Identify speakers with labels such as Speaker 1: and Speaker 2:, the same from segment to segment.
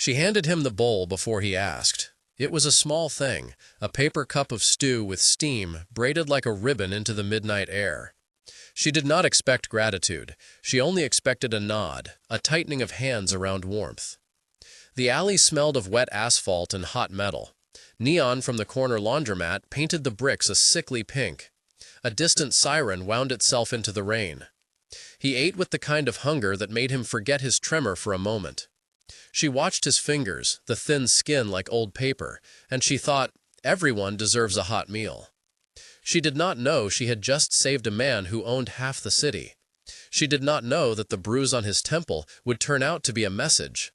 Speaker 1: She handed him the bowl before he asked. It was a small thing, a paper cup of stew with steam braided like a ribbon into the midnight air. She did not expect gratitude. She only expected a nod, a tightening of hands around warmth. The alley smelled of wet asphalt and hot metal. Neon from the corner laundromat painted the bricks a sickly pink. A distant siren wound itself into the rain. He ate with the kind of hunger that made him forget his tremor for a moment. She watched his fingers, the thin skin like old paper, and she thought, everyone deserves a hot meal. She did not know she had just saved a man who owned half the city. She did not know that the bruise on his temple would turn out to be a message.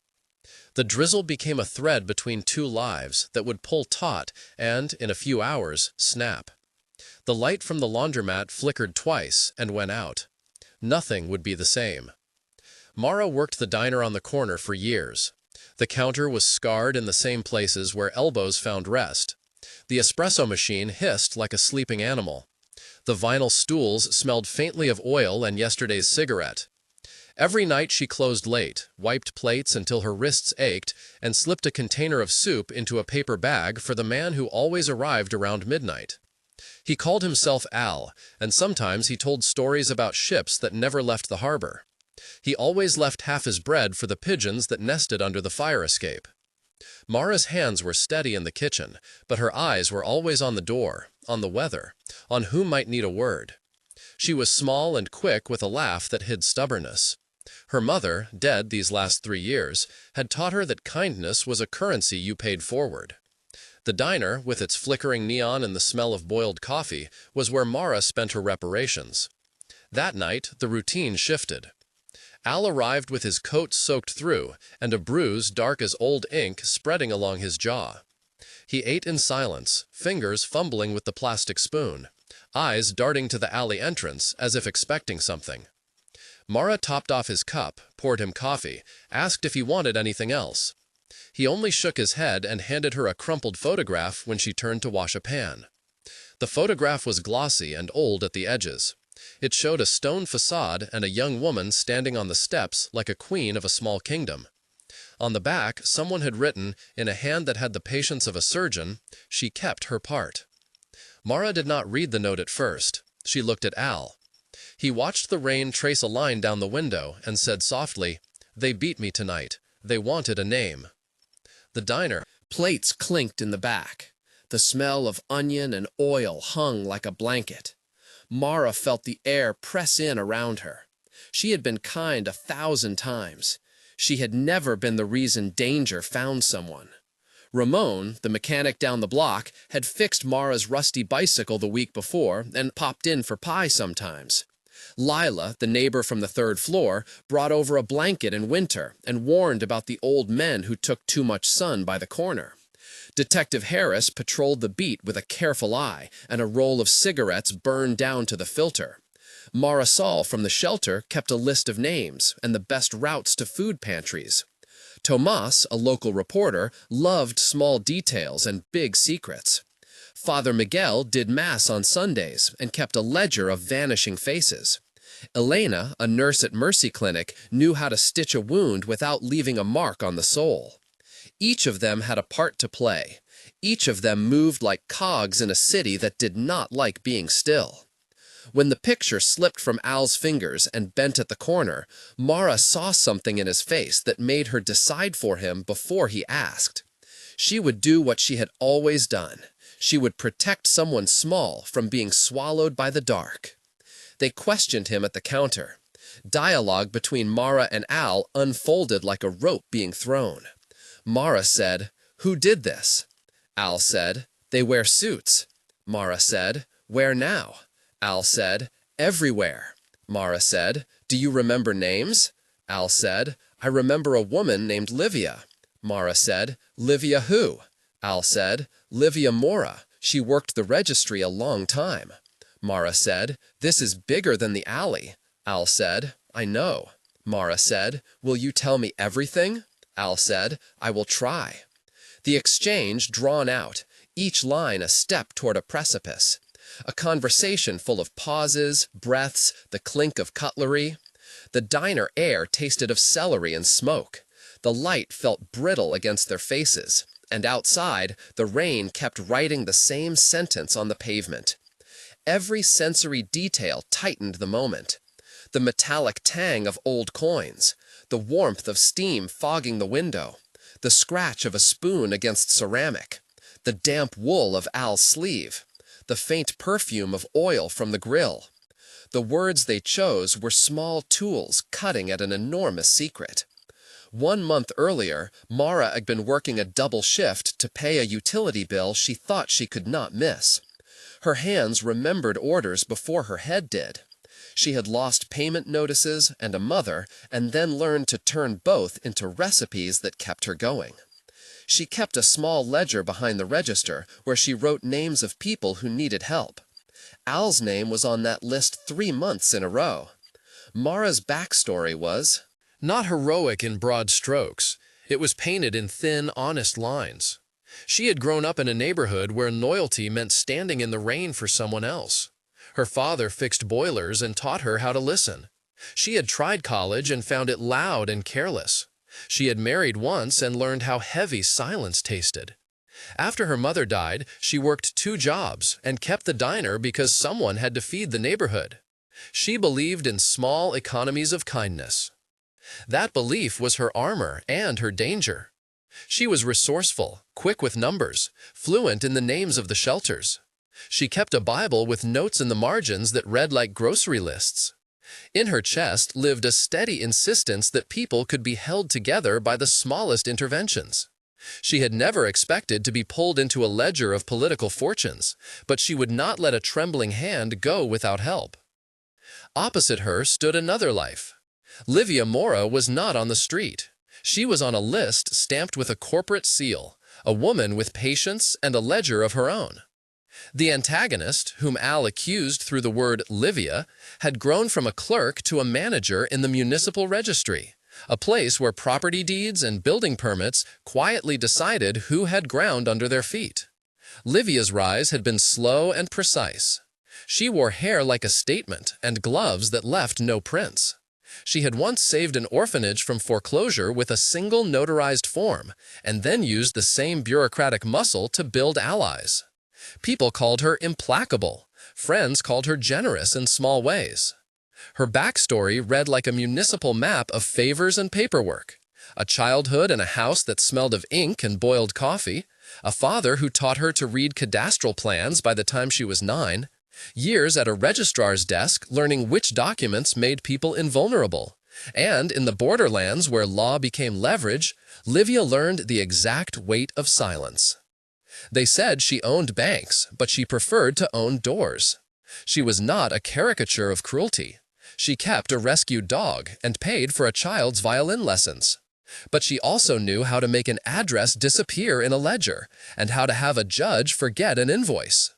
Speaker 1: The drizzle became a thread between two lives that would pull taut and, in a few hours, snap. The light from the laundromat flickered twice and went out. Nothing would be the same. Mara worked the diner on the corner for years. The counter was scarred in the same places where elbows found rest. The espresso machine hissed like a sleeping animal. The vinyl stools smelled faintly of oil and yesterday's cigarette. Every night she closed late, wiped plates until her wrists ached, and slipped a container of soup into a paper bag for the man who always arrived around midnight. He called himself Al, and sometimes he told stories about ships that never left the harbor. He always left half his bread for the pigeons that nested under the fire escape. Mara's hands were steady in the kitchen, but her eyes were always on the door, on the weather, on who might need a word. She was small and quick with a laugh that hid stubbornness. Her mother, dead these last 3 years, had taught her that kindness was a currency you paid forward. The diner, with its flickering neon and the smell of boiled coffee, was where Mara spent her reparations. That night, the routine shifted. Al arrived with his coat soaked through and a bruise dark as old ink spreading along his jaw. He ate in silence, fingers fumbling with the plastic spoon, eyes darting to the alley entrance as if expecting something. Mara topped off his cup, poured him coffee, asked if he wanted anything else. He only shook his head and handed her a crumpled photograph when she turned to wash a pan. The photograph was glossy and old at the edges. It showed a stone facade and a young woman standing on the steps like a queen of a small kingdom. On the back, someone had written, in a hand that had the patience of a surgeon, "She kept her part." Mara did not read the note at first. She looked at Al. He watched the rain trace a line down the window and said softly, "They beat me tonight. They wanted a name." The diner. Plates clinked in the back. The smell of onion and oil hung like a blanket. Mara felt the air press in around her. She had been kind 1,000 times. She had never been the reason danger found someone. Ramon, the mechanic down the block, had fixed Mara's rusty bicycle the week before and popped in for pie sometimes. Lila, the neighbor from the 3rd floor, brought over a blanket in winter and warned about the old men who took too much sun by the corner. Detective Harris patrolled the beat with a careful eye, and a roll of cigarettes burned down to the filter. Marisol from the shelter kept a list of names and the best routes to food pantries. Tomas, a local reporter, loved small details and big secrets. Father Miguel did Mass on Sundays and kept a ledger of vanishing faces. Elena, a nurse at Mercy Clinic, knew how to stitch a wound without leaving a mark on the sole. Each of them had a part to play. Each of them moved like cogs in a city that did not like being still. When the picture slipped from Al's fingers and bent at the corner, Mara saw something in his face that made her decide for him before he asked. She would do what she had always done. She would protect someone small from being swallowed by the dark. They questioned him at the counter. Dialogue between Mara and Al unfolded like a rope being thrown. Mara said, "Who did this?" Al said, "They wear suits." Mara said, "Where now?" Al said, "Everywhere." Mara said, "Do you remember names?" Al said, "I remember a woman named Livia." Mara said, "Livia who?" Al said, "Livia Mora. She worked the registry a long time." Mara said, "This is bigger than the alley." Al said, "I know." Mara said, "Will you tell me everything?" Al said, "I will try." The exchange drawn out, each line a step toward a precipice. A conversation full of pauses, breaths, the clink of cutlery. The diner air tasted of celery and smoke.
Speaker 2: The light felt brittle against their faces, and outside, the rain kept writing the same sentence on the pavement. Every sensory detail tightened the moment. The metallic tang of old coins, the warmth of steam fogging the window, the scratch of a spoon against ceramic, the damp wool of Al's sleeve, the faint perfume of oil from the grill. The words they chose were small tools cutting at an enormous secret. 1 month earlier, Mara had been working a double shift to pay a utility bill she thought she could not miss. Her hands remembered orders before her head did. She had lost payment notices and a mother, and then learned to turn both into recipes that kept her going. She kept a small ledger behind the register where she wrote names of people who needed help. Al's name was on that list 3 months in a row. Mara's backstory was
Speaker 1: not heroic in broad strokes. It was painted in thin, honest lines. She had grown up in a neighborhood where loyalty meant standing in the rain for someone else. Her father fixed boilers and taught her how to listen. She had tried college and found it loud and careless. She had married once and learned how heavy silence tasted. After her mother died, she worked 2 jobs and kept the diner because someone had to feed the neighborhood. She believed in small economies of kindness. That belief was her armor and her danger. She was resourceful, quick with numbers, fluent in the names of the shelters. She kept a Bible with notes in the margins that read like grocery lists. In her chest lived a steady insistence that people could be held together by the smallest interventions. She had never expected to be pulled into a ledger of political fortunes, but she would not let a trembling hand go without help. Opposite her stood another life. Livia Mora was not on the street. She was on a list stamped with a corporate seal, a woman with patience and a ledger of her own. The antagonist, whom Al accused through the word Livia, had grown from a clerk to a manager in the municipal registry, a place where property deeds and building permits quietly decided who had ground under their feet. Livia's rise had been slow and precise. She wore hair like a statement and gloves that left no prints. She had once saved an orphanage from foreclosure with a single notarized form, and then used the same bureaucratic muscle to build allies. People called her implacable. Friends called her generous in small ways. Her backstory read like a municipal map of favors and paperwork. A childhood in a house that smelled of ink and boiled coffee. A father who taught her to read cadastral plans by the time she was 9. Years at a registrar's desk learning which documents made people invulnerable. And in the borderlands where law became leverage, Livia learned the exact weight of silence. They said she owned banks, but she preferred to own doors. She was not a caricature of cruelty. She kept a rescued dog and paid for a child's violin lessons. But she also knew how to make an address disappear in a ledger and how to have a judge forget an invoice.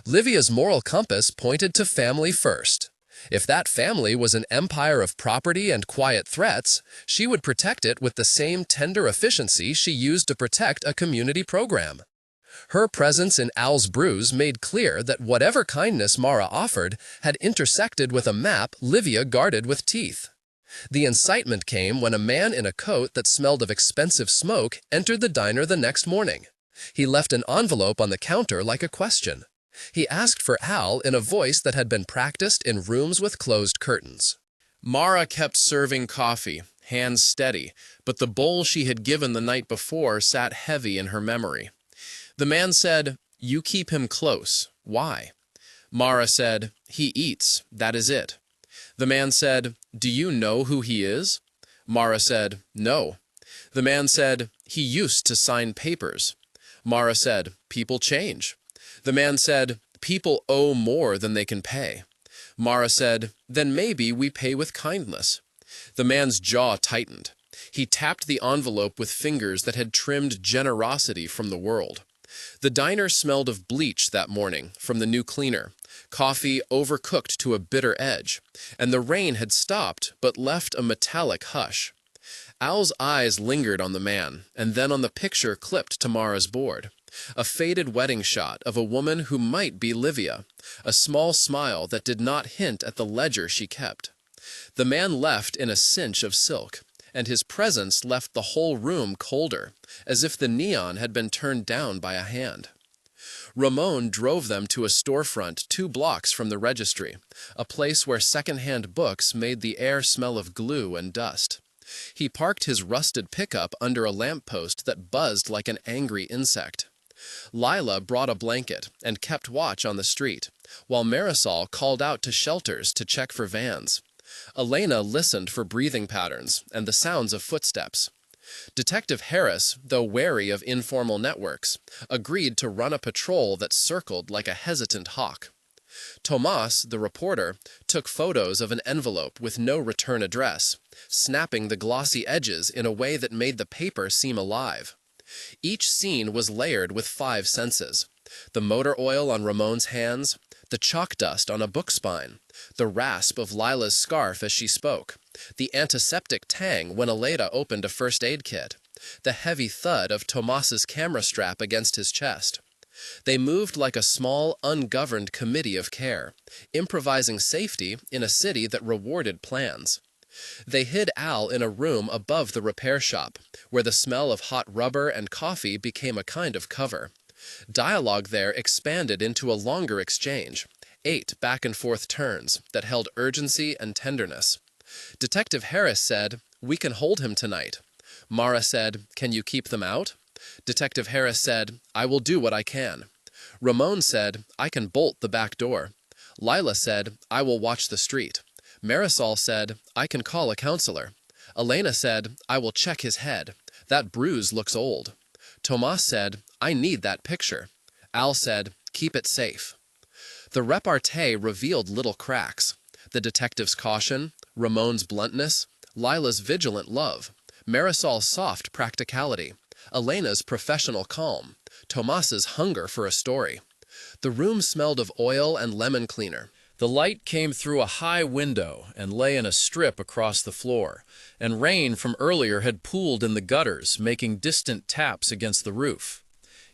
Speaker 1: Livia's moral compass pointed to family first. If that family was an empire of property and quiet threats, she would protect it with the same tender efficiency she used to protect a community program. Her presence in Al's Brews made clear that whatever kindness Mara offered had intersected with a map Livia guarded with teeth. The incitement came when a man in a coat that smelled of expensive smoke entered the diner the next morning. He left an envelope on the counter like a question. He asked for Al in a voice that had been practiced in rooms with closed curtains. Mara kept serving coffee, hands steady, but the bowl she had given the night before sat heavy in her memory. The man said, "You keep him close. Why?" Mara said, "He eats. That is it." The man said, "Do you know who he is?" Mara said, "No." The man said, "He used to sign papers." Mara said, "People change." The man said, "People owe more than they can pay." Mara said, "Then maybe we pay with kindness." The man's jaw tightened. He tapped the envelope with fingers that had trimmed generosity from the world. The diner smelled of bleach that morning from the new cleaner, coffee overcooked to a bitter edge, and the rain had stopped but left a metallic hush. Al's eyes lingered on the man, and then on the picture clipped to Mara's board. A faded wedding shot of a woman who might be Livia, a small smile that did not hint at the ledger she kept. The man left in a cinch of silk,
Speaker 2: and his presence left the whole room colder, as if the neon had been turned down by a hand. Ramon drove them to a storefront 2 blocks from the registry, a place where second-hand books made the air smell of glue and dust. He parked his rusted pickup under a lamppost that buzzed like an angry insect. Lila brought a blanket and kept watch on the street, while Marisol called out to shelters to check for vans. Elena listened for breathing patterns and the sounds of footsteps. Detective Harris, though wary of informal networks, agreed to run a patrol that circled like a hesitant hawk. Tomas, the reporter, took photos of an envelope with no return address, snapping the glossy edges in a way that made the paper seem alive. Each scene was layered with 5 senses: the motor oil on Ramon's hands, the chalk dust on a book spine, the rasp of Lila's scarf as she spoke, the antiseptic tang when Aleda opened a first aid kit, the heavy thud of Tomas's camera strap against his chest. They moved like a small, ungoverned committee of care, improvising safety in a city that rewarded plans. They hid Al in a room above the repair shop, where the smell of hot rubber and coffee became a kind of cover. Dialogue there expanded into a longer exchange, 8 back-and-forth turns that held urgency and tenderness. Detective Harris said, "We can hold him tonight." Mara said, "Can you keep them out?" Detective Harris said, "I will do what I can." Ramon said, "I can bolt the back door." Lila said, "I will watch the street." Marisol said, "I can call a counselor." Elena said, "I will check his head. That bruise looks old." Tomas said, "I need that picture." Al said, "Keep it safe." The repartee revealed little cracks: the detective's caution, Ramon's bluntness, Lila's vigilant love, Marisol's soft practicality, Elena's professional calm, Tomas's hunger for a story. The room smelled of oil and lemon cleaner.
Speaker 1: The light came through a high window and lay in a strip across the floor, and rain from earlier had pooled in the gutters, making distant taps against the roof.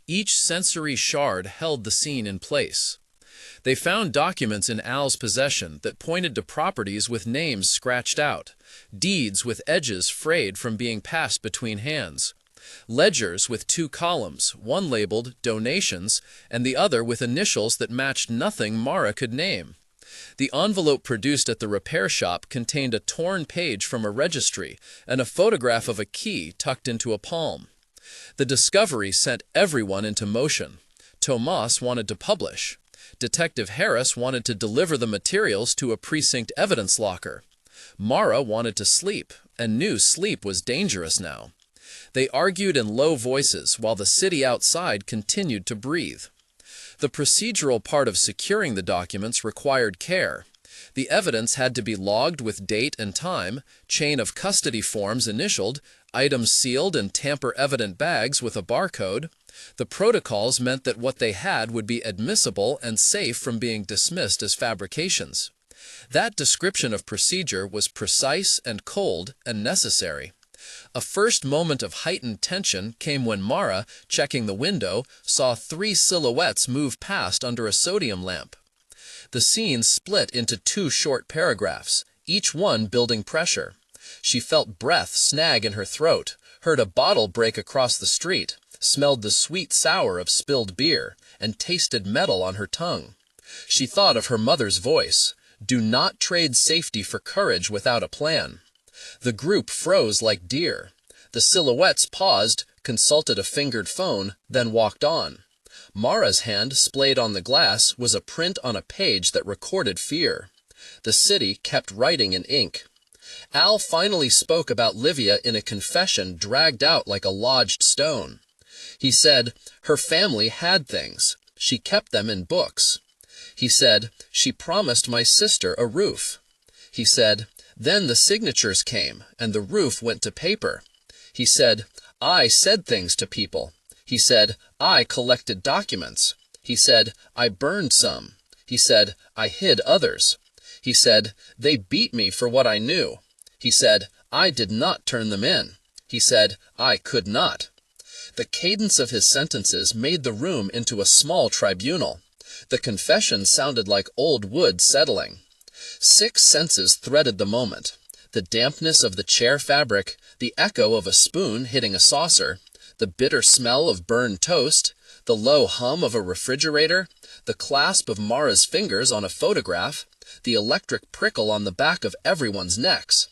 Speaker 1: Each sensory shard held the scene in place. They found documents in Al's possession that pointed to properties with names scratched out, deeds with edges frayed from being passed between hands, ledgers with 2 columns, one labeled Donations and the other with initials that matched nothing Mara could name. The envelope produced at the repair shop contained a torn page from a registry and a photograph of a key tucked into a palm. The discovery sent everyone into motion. Tomas wanted to publish. Detective Harris wanted to deliver the materials to a precinct evidence locker. Mara wanted to sleep, and knew sleep was dangerous now. They argued in low voices while the city outside continued to breathe. The procedural part of securing the documents required care. The evidence had to be logged with date and time, chain of custody forms initialed, items sealed in tamper-evident bags with a barcode. The protocols meant that what they had would be admissible and safe from being dismissed as fabrications. That description of procedure was precise and cold and necessary. A first moment of heightened tension came when Mara, checking the window, saw 3 silhouettes move past under a sodium lamp. The scene split into 2 short paragraphs, each one building pressure. She felt breath snag in her throat, heard a bottle break across the street, smelled the sweet sour of spilled beer, and tasted metal on her tongue. She thought of her mother's voice, "Do not trade safety for courage without a plan." The group froze like deer. The silhouettes paused, consulted a fingered phone, then walked on. Mara's hand, splayed on the glass, was a print on a page that recorded fear. The city kept writing in ink. Al finally spoke about Livia in a confession dragged out like a lodged stone. He said, "Her family had things. She kept them in books." He said, "She promised my sister a roof." He said, "Then the signatures came, and the roof went to paper." He said, "I said things to people." He said, "I collected documents." He said, "I burned some." He said, "I hid others." He said, "They beat me for what I knew." He said, "I did not turn them in." He said, "I could not." The cadence of his sentences made the room into a small tribunal. The confession sounded like old wood settling. 6 senses threaded the moment: the dampness of the chair fabric,
Speaker 2: the echo of a spoon hitting a saucer, the bitter smell of burned toast, the low hum of a refrigerator, the clasp of Mara's fingers on a photograph, the electric prickle on the back of everyone's necks.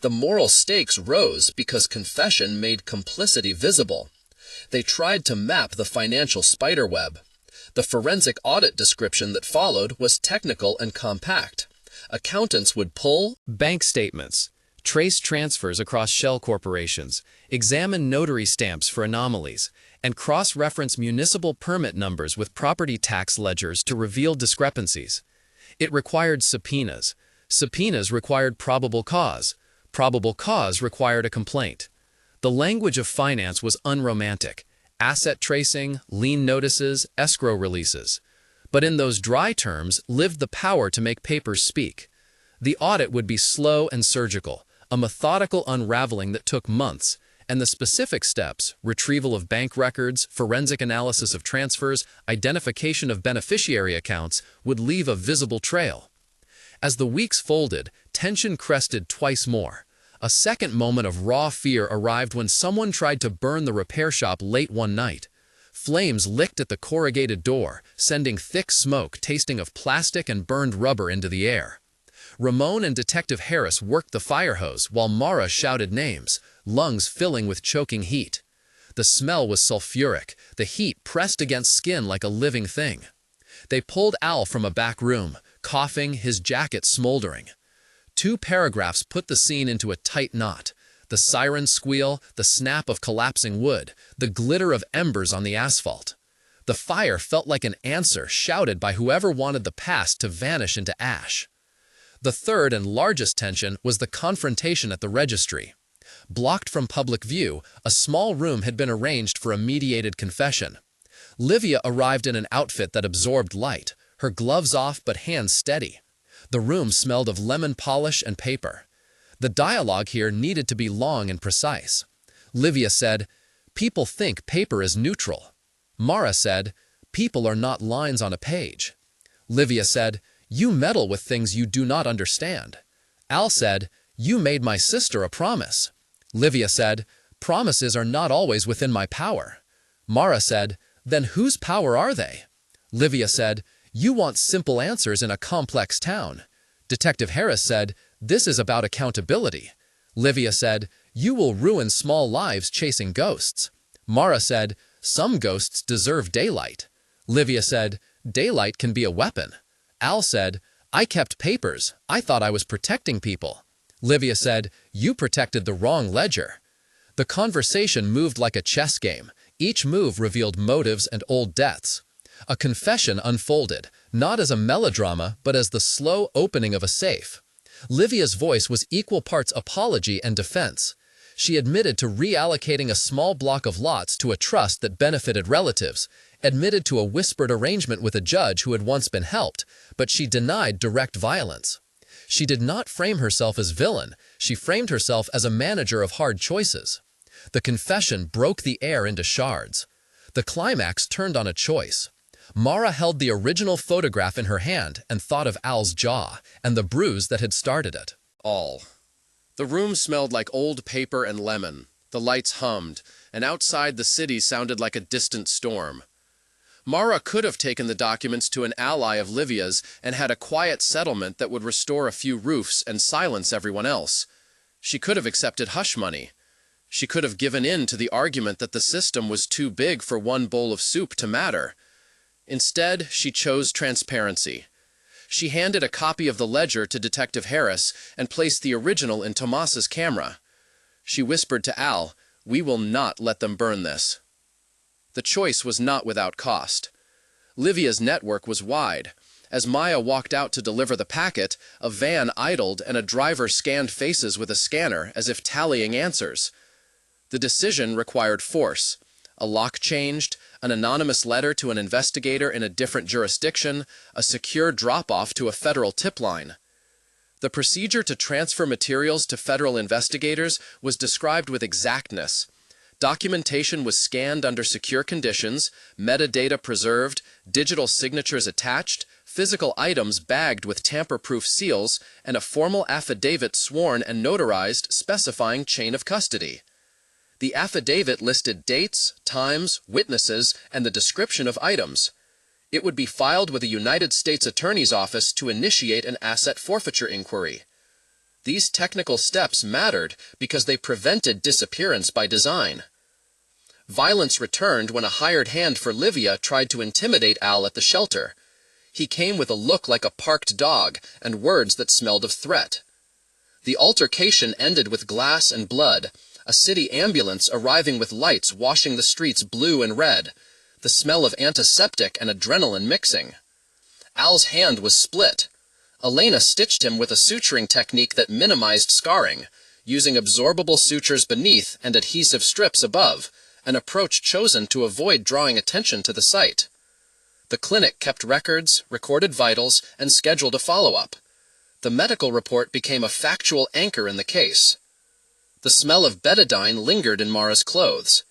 Speaker 2: The moral stakes rose because confession made complicity visible. They tried to map the financial spiderweb. The forensic audit description that followed was technical and compact. Accountants would pull
Speaker 1: bank statements, trace transfers across shell corporations, examine notary stamps for anomalies, and cross-reference municipal permit numbers with property tax ledgers to reveal discrepancies. It required subpoenas. Subpoenas required probable cause. Probable cause required a complaint. The language of finance was unromantic. Asset tracing, lien notices, escrow releases. But in those dry terms lived the power to make papers speak. The audit would be slow and surgical, a methodical unraveling that took months, and the specific steps, retrieval of bank records, forensic analysis of transfers, identification of beneficiary accounts, would leave a visible trail. As the weeks folded, tension crested twice more. A second moment of raw fear arrived when someone tried to burn the repair shop late one night. Flames licked at the corrugated door, sending thick smoke tasting of plastic and burned rubber into the air. Ramon and Detective Harris worked the fire hose while Mara shouted names, lungs filling with choking heat. The smell was sulfuric, the heat pressed against skin like a living thing. They pulled Al from a back room, coughing, his jacket smoldering. 2 paragraphs put the scene into a tight knot. The siren squeal, the snap of collapsing wood, the glitter of embers on the asphalt. The fire felt like an answer shouted by whoever wanted the past to vanish into ash. The third and largest tension was the confrontation at the registry. Blocked from public view, a small room had been arranged for a mediated confession. Livia arrived in an outfit that absorbed light, her gloves off but hands steady. The room smelled of lemon polish and paper. The dialogue here needed to be long and precise. Livia said, "People think paper is neutral." Mara said, "People are not lines on a page." Livia said, "You meddle with things you do not understand." Al said, "You made my sister a promise." Livia said, "Promises are not always within my power." Mara said, "Then whose power are they?" Livia said, "You want simple answers in a complex town." Detective Harris said, "This is about accountability." Livia said, "You will ruin small lives chasing ghosts." Mara said, "Some ghosts deserve daylight." Livia said, "Daylight can be a weapon." Al said, "I kept papers. I thought I was protecting people." Livia said, "You protected the wrong ledger." The conversation moved like a chess game. Each move revealed motives and old debts. A confession unfolded, not as a melodrama, but as the slow opening of a safe. Livia's voice was equal parts apology and defense. She admitted to reallocating a small block of lots to a trust that benefited relatives, admitted to a whispered arrangement with a judge who had once been helped, but she denied direct violence. She did not frame herself as villain, she framed herself as a manager of hard choices. The confession broke the air into shards. The climax turned on a choice. Mara held the original photograph in her hand and thought of Al's jaw and the bruise that had started it. All. The room smelled like old paper and lemon. The lights hummed, and outside the city sounded like a distant storm. Mara could have taken the documents to an ally of Livia's and had a quiet settlement that would restore a few roofs and silence everyone else. She could have accepted hush money. She could have given in to the argument that the system was too big for one bowl of soup to matter. Instead, she chose transparency. She handed a copy of the ledger to Detective Harris and placed the original in Tomas's camera. She whispered to Al, "We will not let them burn this." The choice was not without cost. Livia's network was wide. As Maya walked out to deliver the packet, a van idled and a driver scanned faces with a scanner as if tallying answers. The decision required force. A lock changed, an anonymous letter to an investigator in a different jurisdiction, a secure drop-off to a federal tip line. The procedure to transfer materials to federal investigators was described with exactness. Documentation was scanned under secure conditions, metadata preserved, digital signatures attached,
Speaker 2: physical items bagged with tamper-proof seals, and a formal affidavit sworn and notarized specifying chain of custody. The affidavit listed dates, times, witnesses, and the description of items. It would be filed with a United States Attorney's Office to initiate an asset forfeiture inquiry. These technical steps mattered because they prevented disappearance by design. Violence returned when a hired hand for Livia tried to intimidate Al at the shelter. He came with a look like a parked dog and words that smelled of threat. The altercation ended with glass and blood, a city ambulance arriving with lights washing the streets blue and red, the smell of antiseptic and adrenaline mixing. Al's hand was split. Elena stitched him with a suturing technique that minimized scarring, using absorbable sutures beneath and adhesive strips above, an approach chosen to avoid drawing attention to the site. The clinic kept records, recorded vitals, and scheduled a follow-up. The medical report became a factual anchor in the case. The smell of betadine lingered in Mara's clothes.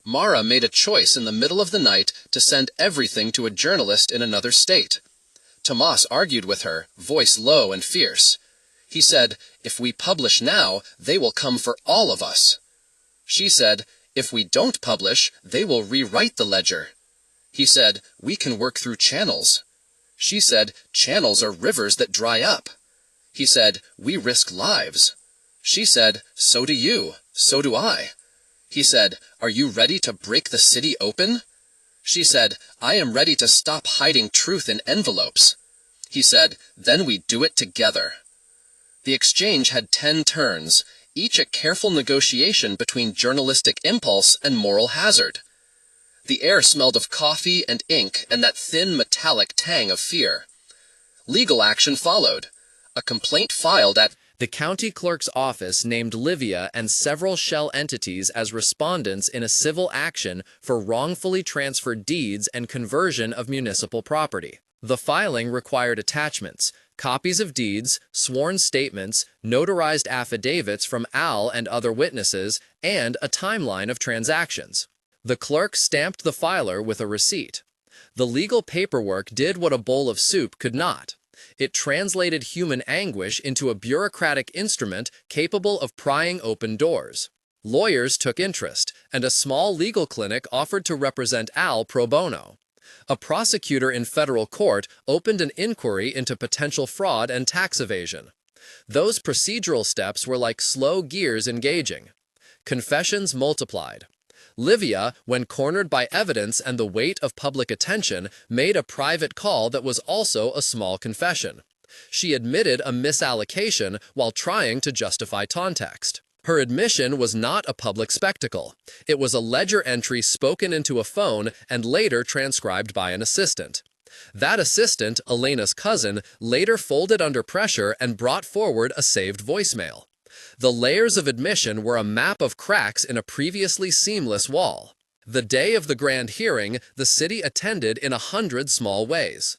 Speaker 2: Mara made a choice in the middle of the night to send everything to a journalist in another state. Tomas argued with her, voice low and fierce. He said, "If we publish now, they will come for all of us." She said, "If we don't publish, they will rewrite the ledger." He said, "We can work through channels." She said, "Channels are rivers that dry up." He said, "We risk lives." She said, "So do you. So do I." He said, "Are you ready to break the city open?" She said, "I am ready to stop hiding truth in envelopes." He said, "Then we do it together." The exchange had 10 turns, each a careful negotiation between journalistic impulse and moral hazard. The air smelled of coffee and ink and that thin metallic tang of fear. Legal action followed. A complaint filed at the county clerk's office named Livia and several shell entities as respondents in a civil action for wrongfully transferred deeds and conversion of municipal property. The filing required attachments, copies of deeds, sworn statements, notarized affidavits from Al and other witnesses, and a timeline of transactions. The clerk stamped the filer with a receipt. The legal paperwork did what a bowl of soup could not. It translated human anguish into a bureaucratic instrument capable of prying open doors. Lawyers took interest, and a small legal clinic offered to represent Al pro bono. A prosecutor in federal court opened an inquiry into potential fraud and tax evasion. Those procedural steps were like slow gears engaging. Confessions multiplied. Livia, when cornered by evidence and the weight of public attention, made a private call that was also a small confession. She admitted a misallocation while trying to justify context. Her admission was not a public spectacle. It was a ledger entry spoken into a phone and later transcribed by an assistant. That assistant, Elena's cousin, later folded under pressure and brought forward a saved voicemail. The layers of admission were a map of cracks in a previously seamless wall. The day of the grand hearing, the city attended in 100 small ways.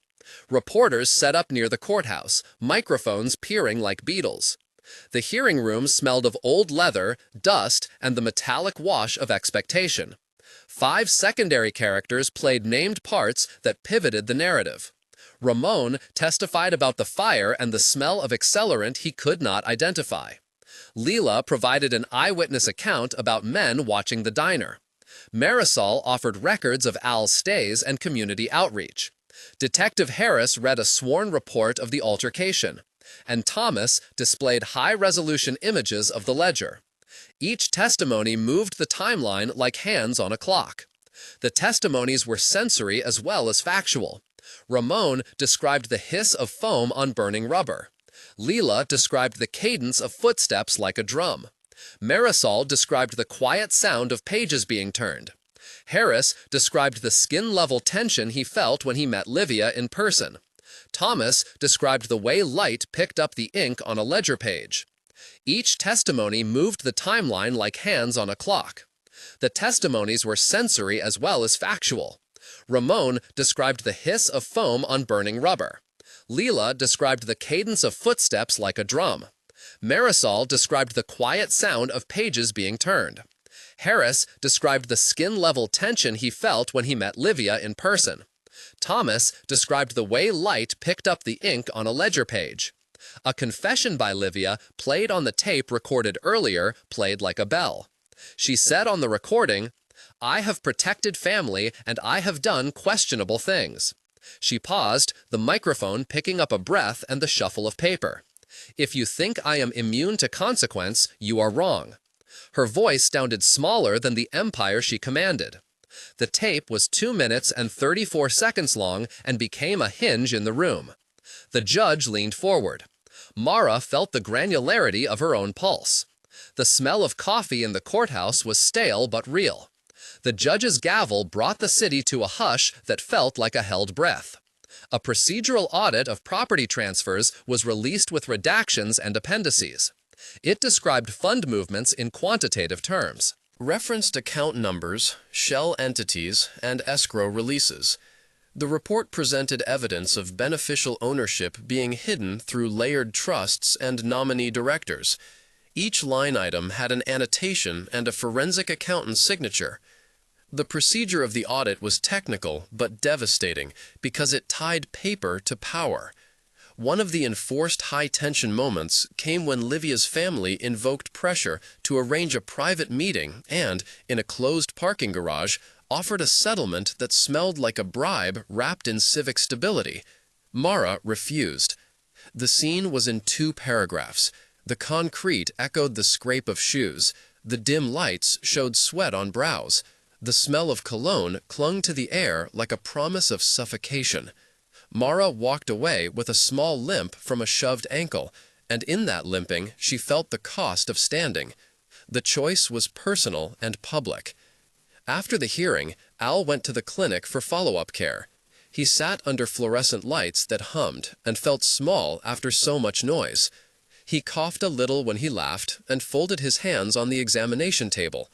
Speaker 2: Reporters set up near the courthouse, microphones peering like beetles. The hearing room smelled of old leather, dust, and the metallic wash of expectation. 5 secondary characters played named parts that pivoted the narrative. Ramon testified about the fire and the smell of accelerant he could not identify. Leela provided an eyewitness account about men watching the diner. Marisol offered records of Al's stays and community outreach. Detective Harris read a sworn report of the altercation, and Thomas displayed high-resolution images of the ledger. Each testimony moved the timeline like hands on a clock. The testimonies were sensory as well as factual. Ramon described the hiss of foam on burning rubber. Leela described the cadence of footsteps like a drum. Marisol described the quiet sound of pages being turned. Harris described the skin-level tension he felt when he met Livia in person. Thomas described the way light picked up the ink on a ledger page. Each testimony moved the timeline like hands on a clock. The testimonies were sensory as well as factual. Ramon described the hiss of foam on burning rubber. Leela described the cadence of footsteps like a drum. Marisol described the quiet sound of pages being turned. Harris described the skin-level tension he felt when he met Livia in person. Thomas described the way light picked up the ink on a ledger page. A confession by Livia, played on the tape recorded earlier, played like a bell. She said on the recording, "I have protected family and I have done questionable things." She paused, the microphone picking up a breath and the shuffle of paper. "If you think I am immune to consequence, you are wrong." Her voice sounded smaller than the empire she commanded. The tape was 2 minutes and 34 seconds long and became a hinge in the room. The judge leaned forward. Mara felt the granularity of her own pulse. The smell of coffee in the courthouse was stale but real. The judge's gavel brought the city to a hush that felt like a held breath. A procedural audit of property transfers was released with redactions and appendices. It described fund movements in quantitative terms, referenced account numbers, shell entities, and escrow releases. The report presented evidence of beneficial ownership being hidden through layered trusts and nominee directors. Each line item had an annotation and a forensic accountant's signature. The procedure of the audit was technical but devastating because it tied paper to power. One of the enforced high-tension moments came when Livia's family invoked pressure to arrange a private meeting and, in a closed parking garage, offered a settlement that smelled like a bribe wrapped in civic stability. Mara refused. The scene was in 2 paragraphs. The concrete echoed the scrape of shoes. The dim lights showed sweat on brows. The smell of cologne clung to the air like a promise of suffocation. Mara walked away with a small limp from a shoved ankle, and in that limping she felt the cost of standing. The choice was personal and public. After the hearing, Al went to the clinic for follow-up care. He sat under fluorescent lights that hummed and felt small after so much noise. He coughed a little when he laughed and folded his hands on the examination table.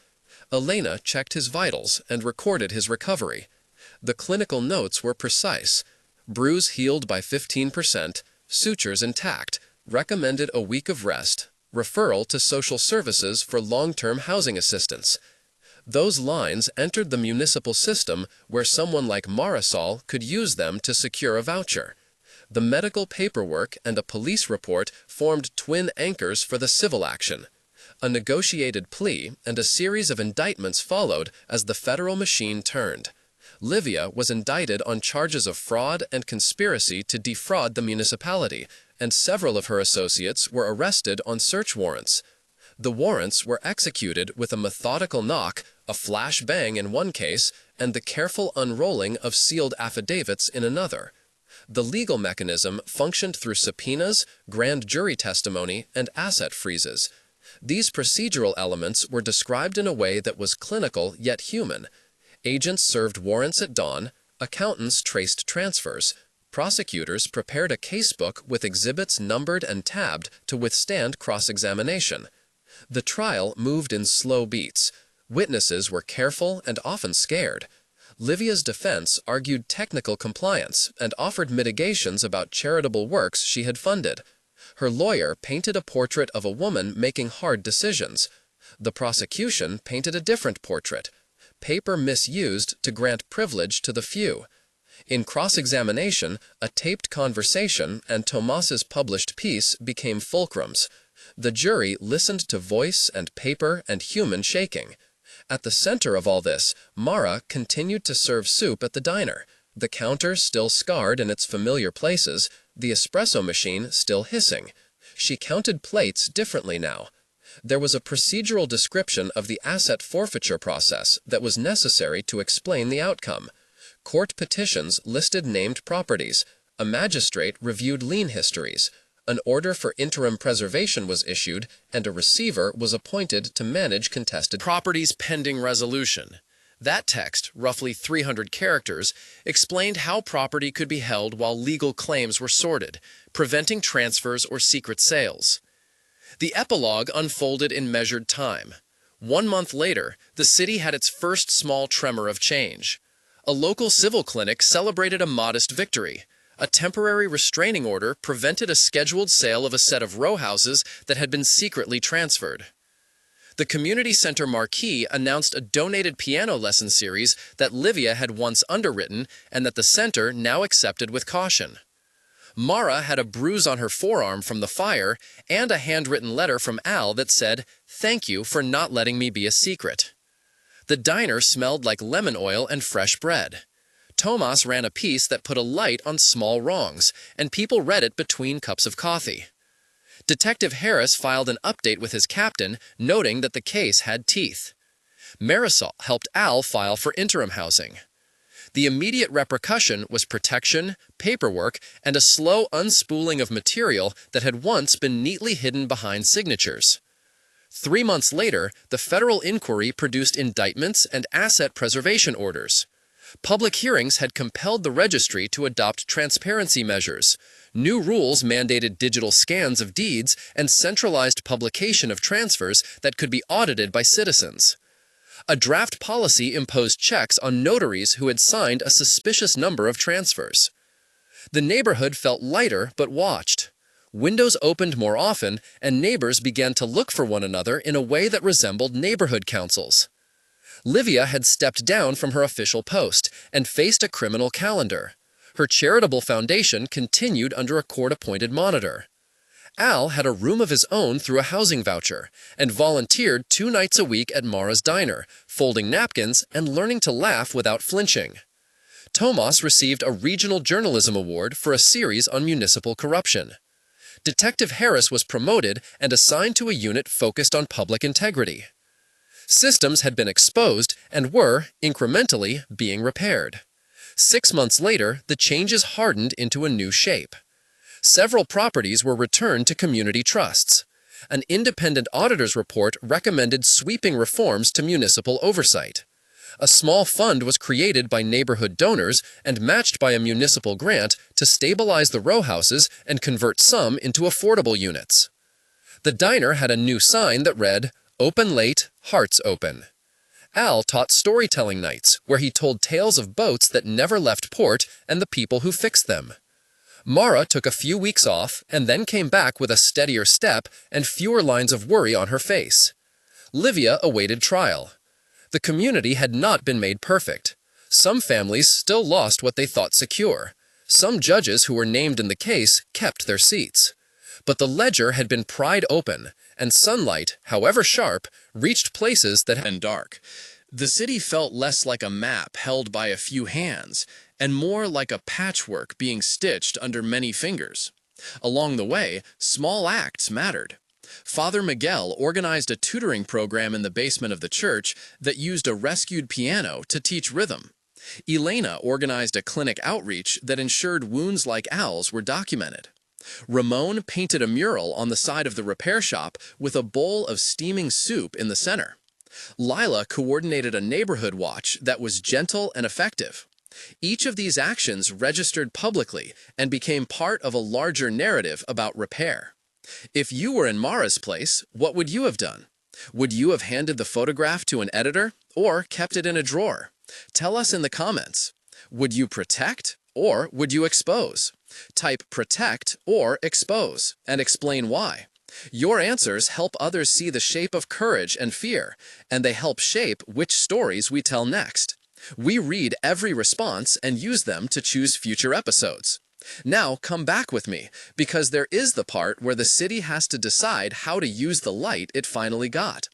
Speaker 2: Elena checked his vitals and recorded his recovery. The clinical notes were precise. Bruise healed by 15%, sutures intact, recommended a week of rest, referral to social services for long-term housing assistance. Those lines entered the municipal system where someone like Marisol could use them to secure a voucher. The medical paperwork and a police report formed twin anchors for the civil action. A negotiated plea and a series of indictments followed as the federal machine turned. Livia was indicted on charges of fraud and conspiracy to defraud the municipality, and several of her associates were arrested on search warrants. The warrants were executed with a methodical knock, a flash bang in one case, and the careful unrolling of sealed affidavits in another. The legal mechanism functioned through subpoenas, grand jury testimony, and asset freezes. These procedural elements were described in a way that was clinical yet human. Agents served warrants at dawn, accountants traced transfers, prosecutors prepared a casebook with exhibits numbered and tabbed to withstand cross-examination. The trial moved in slow beats. Witnesses were careful and often scared. Livia's defense argued technical compliance and offered mitigations about charitable works she had funded. Her lawyer painted a portrait of a woman making hard decisions. The prosecution painted a different portrait. Paper misused to grant privilege to the few. In cross-examination, a taped conversation and Tomas's published piece became fulcrums. The jury listened to voice and paper and human shaking. At the center of all this, Mara continued to serve soup at the diner, the counter still scarred in its familiar places, the espresso machine still hissing. She counted plates differently now. There was a procedural description of the asset forfeiture process that was necessary to explain the outcome. Court petitions listed named properties. A magistrate reviewed lien histories. An order for interim preservation was issued, and a receiver was appointed to manage contested properties pending resolution. That text, roughly 300 characters, explained how property could be held while legal claims were sorted, preventing transfers or secret sales. The epilogue unfolded in measured time. 1 month later, the city had its first small tremor of change. A local civil clinic celebrated a modest victory. A temporary restraining order prevented a scheduled sale of a set of row houses that had been secretly transferred.
Speaker 1: The community center marquee announced a donated piano lesson series that Livia had once underwritten and that the center now accepted with caution. Mara had a bruise on her forearm from the fire and a handwritten letter from Al that said, "Thank you for not letting me be a secret." The diner smelled like lemon oil and fresh bread. Tomas ran a piece that put a light on small wrongs, and people read it between cups of coffee. Detective Harris filed an update with his captain, noting that the case had teeth. Marisol helped Al file for interim housing. The immediate repercussion was protection, paperwork, and a slow unspooling of material that had once been neatly hidden behind signatures. 3 months later, the federal inquiry produced indictments and asset preservation orders. Public hearings had compelled the registry to adopt transparency measures. New rules mandated digital scans of deeds and centralized publication of transfers that could be audited by citizens. A draft policy imposed checks on notaries who had signed a suspicious number of transfers. The neighborhood felt lighter but watched. Windows opened more often, and neighbors began to look for one another in a way that resembled neighborhood councils. Livia had stepped down from her official post and faced a criminal calendar. Her charitable foundation continued under a court-appointed monitor. Al had a room of his own through a housing voucher and volunteered 2 nights a week at Mara's diner, folding napkins and learning to laugh without flinching. Tomas received a regional journalism award for a series on municipal corruption. Detective Harris was promoted and assigned to a unit focused on public integrity. Systems had been exposed and were, incrementally, being repaired. 6 months later, the changes hardened into a new shape. Several properties were returned to community trusts. An independent auditor's report recommended sweeping reforms to municipal oversight. A small fund was created by neighborhood donors and matched by a municipal grant to stabilize the row houses and convert some into affordable units. The diner had a new sign that read, "Open late, hearts open." Al taught storytelling nights, where he told tales of boats that never left port and the people who fixed them. Mara took a few weeks off and then came back with a steadier step and fewer lines of worry on her face. Livia awaited trial. The community had not been made perfect. Some families still lost what they thought secure. Some judges who were named in the case kept their seats. But the ledger had been pried open, and sunlight, however sharp, reached places that had been dark. The city felt less like a map held by a few hands, and more like a patchwork being stitched under many fingers. Along the way, small acts mattered. Father Miguel organized a tutoring program in the basement of the church that used a rescued piano to teach rhythm. Elena organized a clinic outreach that ensured wounds like Al's were documented. Ramon painted a mural on the side of the repair shop with a bowl of steaming soup in the center. Lila coordinated a neighborhood watch that was gentle and effective. Each of these actions registered publicly and became part of a larger narrative about repair. If you were in Mara's place, what would you have done? Would you have handed the photograph to an editor or kept it in a drawer? Tell us in the comments. Would you protect or would you expose? Type protect or expose and explain why. Your answers help others see the shape of courage and fear, and they help shape which stories we tell next. We read every response and use them to choose future episodes. Now come back with me, because there is the part where the city has to decide how to use the light it finally got.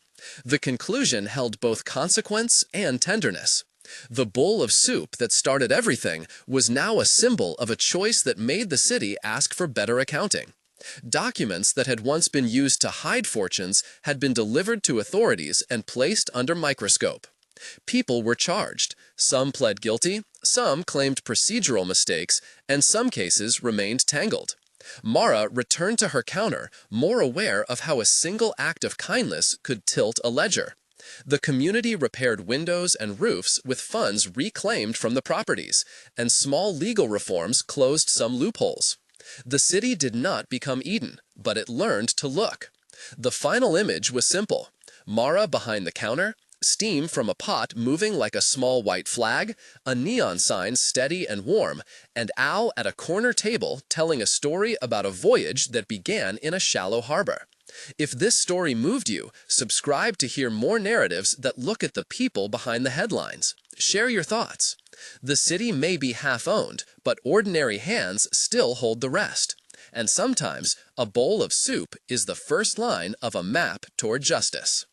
Speaker 1: The conclusion held both consequence and tenderness. The bowl of soup that started everything was now a symbol of a choice that made the city ask for better accounting. Documents that had once been used to hide fortunes had been delivered to authorities and placed under microscope. People were charged. Some pled guilty, some claimed procedural mistakes, and some cases remained tangled. Mara returned to her counter, more aware of how a single act of kindness could tilt a ledger. The community repaired windows and roofs with funds reclaimed from the properties, and small legal reforms closed some loopholes. The city did not become Eden, but it learned to look. The final image was simple. Mara behind the counter, steam from a pot moving like a small white flag, a neon sign steady and warm, and Al at a corner table telling a story about a voyage that began in a shallow harbor.
Speaker 2: If this story moved you, subscribe to hear more narratives that look at the people behind the headlines. Share your thoughts. The city may be half-owned, but ordinary hands still hold the rest. And sometimes, a bowl of soup is the first line of a map toward justice.